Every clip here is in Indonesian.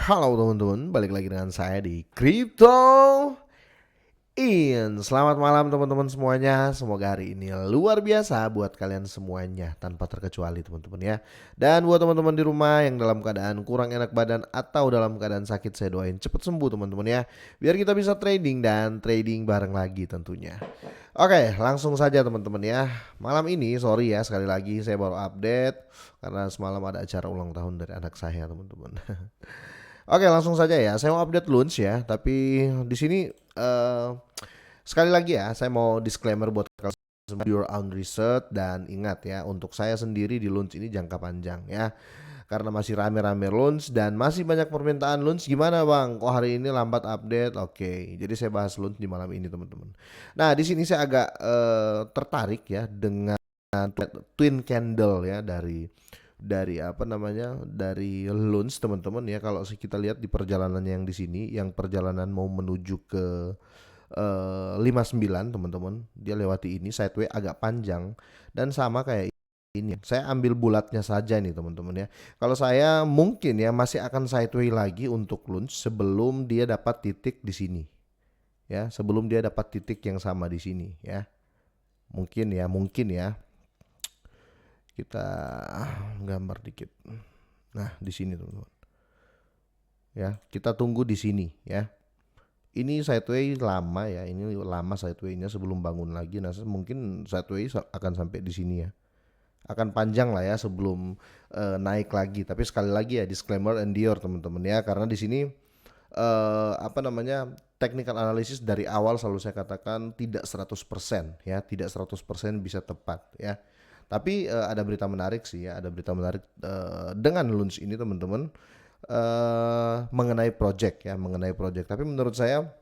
Halo teman-teman, balik lagi dengan saya di Crypto In. Selamat malam teman-teman semuanya. Semoga hari ini luar biasa buat kalian semuanya tanpa terkecuali teman-teman ya. Dan buat teman-teman di rumah yang dalam keadaan kurang enak badan atau dalam keadaan sakit, saya doain cepet sembuh teman-teman ya. Biar kita bisa trading dan trading bareng lagi tentunya. Oke, langsung saja teman-teman ya. Malam ini sorry ya, sekali lagi saya baru update karena semalam ada acara ulang tahun dari anak saya teman-teman. Oke, langsung saja ya. Saya mau update launch ya, tapi di sini sekali lagi ya, saya mau disclaimer buat kalian semua, your own research, dan ingat ya, untuk saya sendiri di launch ini jangka panjang ya. Karena masih rame-rame launch dan masih banyak permintaan launch. Gimana Bang? Kok hari ini lambat update? Oke, jadi saya bahas launch di malam ini teman-teman. Nah, di sini saya agak tertarik ya dengan twin candle ya dari apa namanya, dari launch teman-teman ya. Kalau kita lihat di perjalanan yang di sini, yang perjalanan mau menuju ke 59 teman-teman, dia lewati ini sideway agak panjang dan sama kayak ini. Saya ambil bulatnya saja nih teman-teman ya. Kalau saya mungkin ya masih akan sideway lagi untuk launch sebelum dia dapat titik di sini ya, sebelum dia dapat titik yang sama di sini ya. Mungkin ya kita gambar dikit. Nah, di sini teman-teman. Ya, kita tunggu di sini ya. Ini sideway lama ya, ini lama sideway-nya sebelum bangun lagi. Nah, mungkin sideway akan sampai di sini ya. Akan panjang lah ya sebelum naik lagi. Tapi sekali lagi ya, disclaimer endure teman-teman ya, karena di sini apa namanya, technical analysis dari awal selalu saya katakan tidak 100% ya, tidak 100% bisa tepat ya. Tapi ada berita menarik sih ya, ada berita menarik dengan launch ini teman-teman, mengenai project ya, mengenai project. Tapi menurut saya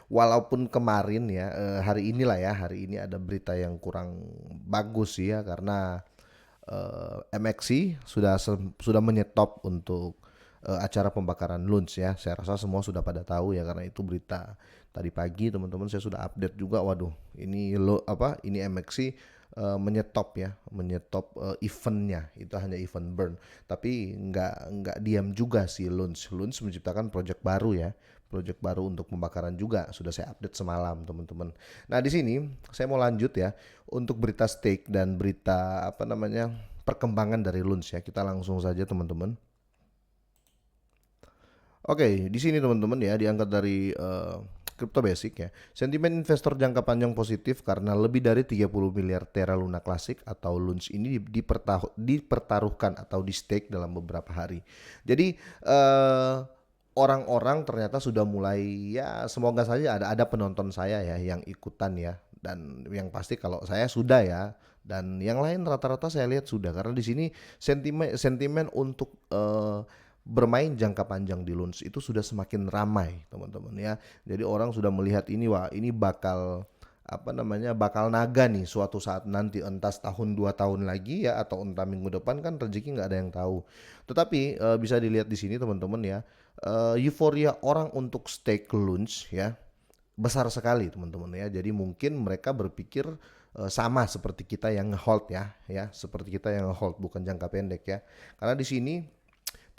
walaupun kemarin ya, hari inilah ya, hari ini ada berita yang kurang bagus sih ya, karena MXC sudah menyetop untuk acara pembakaran launch ya. Saya rasa semua sudah pada tahu ya, karena itu berita tadi pagi teman-teman, saya sudah update juga. Waduh, ini MXC menyetop ya, menyetop eventnya. Itu hanya event burn, tapi nggak diam juga sih. Launch menciptakan project baru ya, project baru untuk pembakaran juga sudah saya update semalam teman-teman. Nah, di sini saya mau lanjut ya untuk berita stake dan berita apa namanya, perkembangan dari launch ya. Kita langsung saja teman-teman. Oke, di sini teman-teman ya, diangkat dari Crypto Basic ya. Sentimen investor jangka panjang positif karena lebih dari 30 miliar Terra Luna Classic atau launch ini dipertaruhkan atau di stake dalam beberapa hari. Jadi orang-orang ternyata sudah mulai ya, semoga saja ada penonton saya ya yang ikutan ya, dan yang pasti kalau saya sudah ya, dan yang lain rata-rata saya lihat sudah, karena di sini sentimen sentimen untuk bermain jangka panjang di launch itu sudah semakin ramai teman-teman ya. Jadi orang sudah melihat ini, wah ini bakal apa namanya, bakal naga nih suatu saat nanti, entah setahun 2 tahun lagi ya, atau entah minggu depan, kan rezeki nggak ada yang tahu. Tetapi bisa dilihat di sini teman-teman ya, euforia orang untuk stake launch ya besar sekali teman-teman ya. Jadi mungkin mereka berpikir sama seperti kita yang hold ya, seperti kita yang hold, bukan jangka pendek ya. Karena di sini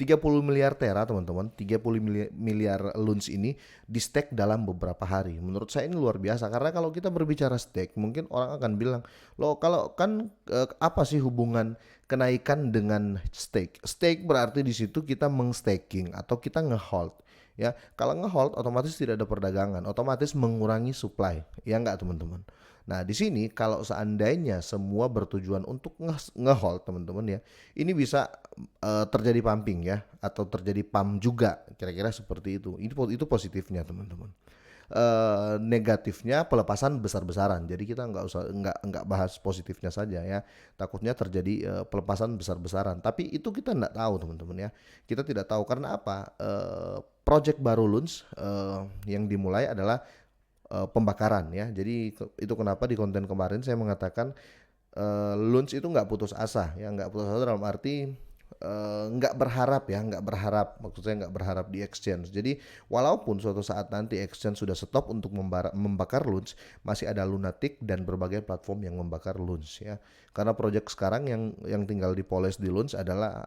30 miliar Tera teman-teman, 30 miliar launch ini di stake dalam beberapa hari. Menurut saya ini luar biasa, karena kalau kita berbicara stake, mungkin orang akan bilang, loh kalau kan apa sih hubungan kenaikan dengan stake? Stake berarti di situ kita mengstaking atau kita ngehold. Ya, kalau ngehold otomatis tidak ada perdagangan, otomatis mengurangi supply. Ya enggak teman-teman? Nah, di sini kalau seandainya semua bertujuan untuk ngehold teman-teman ya, ini bisa terjadi pumping ya, atau terjadi pump juga, kira-kira seperti itu. Itu positifnya teman-teman. Negatifnya pelepasan besar-besaran. Jadi kita nggak bahas positifnya saja ya. Takutnya terjadi pelepasan besar-besaran. Tapi itu kita nggak tahu teman-teman ya. Kita tidak tahu karena apa? Project baru launch yang dimulai adalah pembakaran ya. Jadi itu kenapa di konten kemarin saya mengatakan launch itu nggak putus asa ya, nggak putus asa dalam arti nggak berharap ya, nggak berharap, maksud saya nggak berharap di exchange. Jadi walaupun suatu saat nanti exchange sudah stop untuk membakar launch, masih ada Lunatic dan berbagai platform yang membakar launch ya. Karena project sekarang yang tinggal dipoles di launch adalah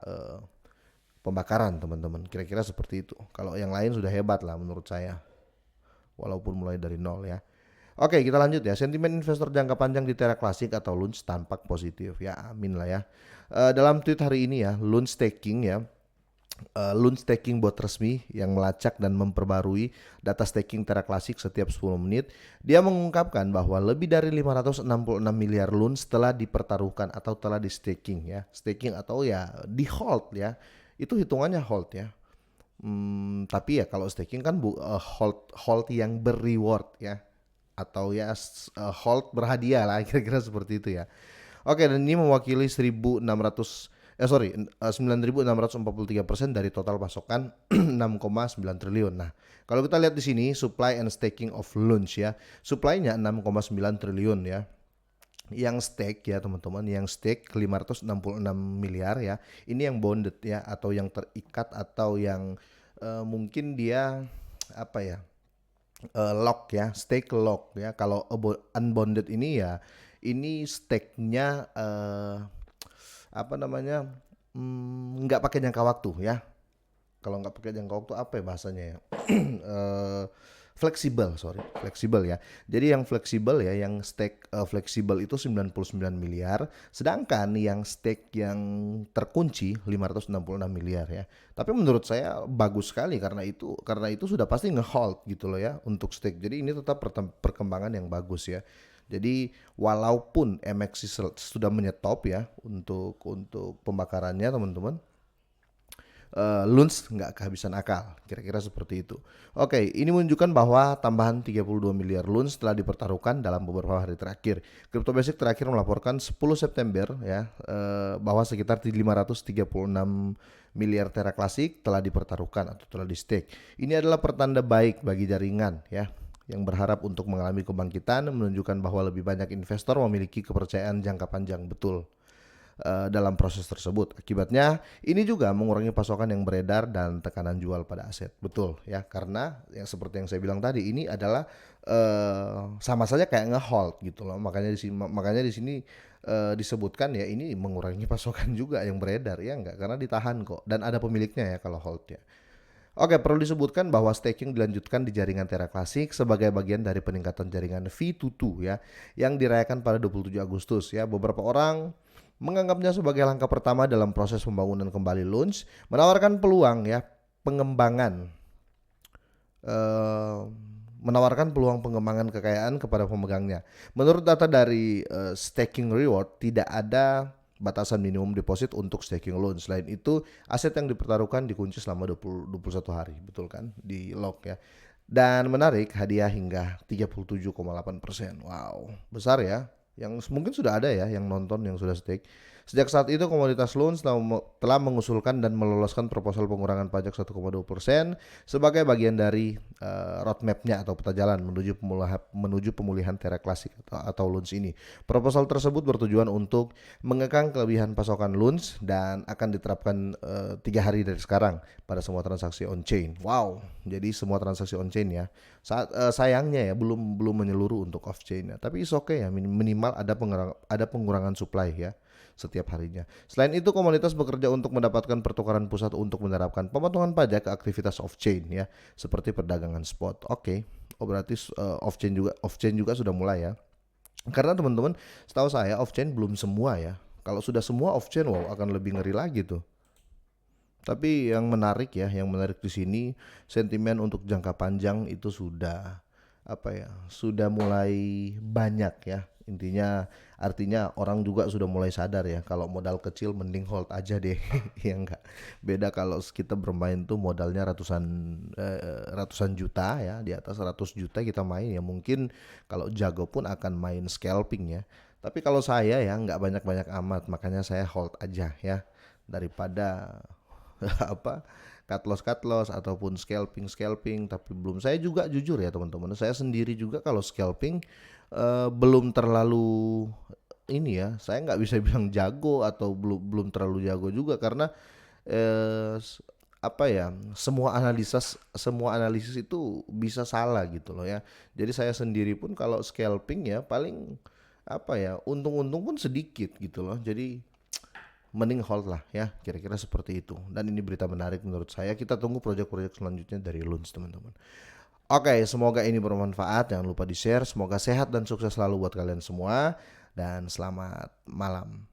pembakaran teman-teman. Kira-kira seperti itu. Kalau yang lain sudah hebat lah menurut saya. Walaupun mulai dari nol ya. Oke, kita lanjut ya. Sentimen investor jangka panjang di Terra Classic atau Lunch tampak positif ya. Amin lah ya. Dalam tweet hari ini ya, Lunch Staking ya. Lunch Staking bot resmi yang melacak dan memperbarui data staking Terra Classic setiap 10 menit. Dia mengungkapkan bahwa lebih dari 566 miliar Lunch telah dipertaruhkan atau telah di staking ya. Staking atau ya di hold ya. Itu hitungannya hold ya. Tapi ya kalau staking kan hold yang berreward ya, atau ya hold berhadiah lah kira-kira seperti itu ya. Oke, dan ini mewakili 9.643% dari total pasokan 6,9 triliun. Nah, kalau kita lihat di sini supply and staking of Lunch ya, supply-nya 6,9 triliun ya. Yang stake ya teman-teman, yang stake 566 miliar ya. Ini yang bonded ya, atau yang terikat, atau yang mungkin dia apa ya, lock ya, stake lock ya. Kalau unbonded ini ya, ini stake-nya apa namanya, nggak pakai jangka waktu ya. Kalau nggak pakai jangka waktu apa ya bahasanya ya? Fleksibel, fleksibel ya. Jadi yang fleksibel ya, yang stake fleksibel itu 99 miliar, sedangkan yang stake yang terkunci 566 miliar ya. Tapi menurut saya bagus sekali karena itu sudah pasti ngehold gitu loh ya untuk stake. Jadi ini tetap perkembangan yang bagus ya. Jadi walaupun MXC sudah menyetop ya untuk pembakarannya teman-teman, Lunch nggak kehabisan akal, kira-kira seperti itu. Oke, ini menunjukkan bahwa tambahan 32 miliar Lunch telah dipertaruhkan dalam beberapa hari terakhir. Crypto Basic terakhir melaporkan 10 September ya, bahwa sekitar 536 miliar Terra Classic telah dipertaruhkan atau telah di stake. Ini adalah pertanda baik bagi jaringan ya, yang berharap untuk mengalami kebangkitan, menunjukkan bahwa lebih banyak investor memiliki kepercayaan jangka panjang. Betul. Dalam proses tersebut. Akibatnya ini juga mengurangi pasokan yang beredar dan tekanan jual pada aset. Betul ya, karena yang seperti yang saya bilang tadi, ini adalah sama saja kayak ngehold gitu loh. Makanya di sini disebutkan ya, ini mengurangi pasokan juga yang beredar ya, enggak, karena ditahan kok dan ada pemiliknya ya kalau hold ya. Oke, perlu disebutkan bahwa staking dilanjutkan di jaringan Terra Classic sebagai bagian dari peningkatan jaringan V22 ya, yang dirayakan pada 27 Agustus ya. Beberapa orang menganggapnya sebagai langkah pertama dalam proses pembangunan kembali Lunch, menawarkan peluang ya pengembangan eh, menawarkan peluang pengembangan kekayaan kepada pemegangnya. Menurut data dari Staking Reward, tidak ada batasan minimum deposit untuk staking loan. Selain itu, aset yang dipertaruhkan dikunci selama 21 hari, betul kan? Di lock ya. Dan menarik, hadiah hingga 37,8%. Wow, besar ya. Yang mungkin sudah ada ya yang nonton yang sudah stake. Sejak saat itu komunitas Loans telah mengusulkan dan meloloskan proposal pengurangan pajak 1,2% sebagai bagian dari roadmap-nya atau peta jalan menuju pemulihan Terra Classic atau Loans ini. Proposal tersebut bertujuan untuk mengekang kelebihan pasokan Loans dan akan diterapkan 3 hari dari sekarang pada semua transaksi on-chain. Wow, jadi semua transaksi on-chain ya. Sayangnya ya belum menyeluruh untuk off-chain ya. Tapi is okay ya, minimal ada pengurangan supply ya setiap harinya. Selain itu, komunitas bekerja untuk mendapatkan pertukaran pusat untuk menerapkan pemotongan pajak ke aktivitas off-chain ya, seperti perdagangan spot. Oke. Oh, berarti off-chain juga sudah mulai ya. Karena teman-teman, setahu saya off-chain belum semua ya. Kalau sudah semua off-chain, wow, akan lebih ngeri lagi tuh. Tapi yang menarik di sini sentimen untuk jangka panjang itu sudah sudah mulai banyak ya. Intinya artinya orang juga sudah mulai sadar ya, kalau modal kecil mending hold aja deh. Ya enggak. Beda kalau kita bermain tuh modalnya ratusan juta ya, di atas 100 juta kita main ya, mungkin kalau jago pun akan main scalping ya. Tapi kalau saya ya nggak banyak-banyak amat, makanya saya hold aja ya, daripada apa cut loss ataupun scalping. Tapi belum, saya juga jujur ya teman-teman, saya sendiri juga kalau scalping belum terlalu ini ya, saya nggak bisa bilang jago atau belum terlalu jago juga, karena eh, semua analisis itu bisa salah gitu loh ya. Jadi saya sendiri pun kalau scalping ya paling untung-untung pun sedikit gitu loh. Jadi mending hold lah ya, kira-kira seperti itu. Dan ini berita menarik menurut saya. Kita tunggu proyek-proyek selanjutnya dari Luns, teman-teman. Oke, semoga ini bermanfaat. Jangan lupa di-share. Semoga sehat dan sukses selalu buat kalian semua. Dan selamat malam.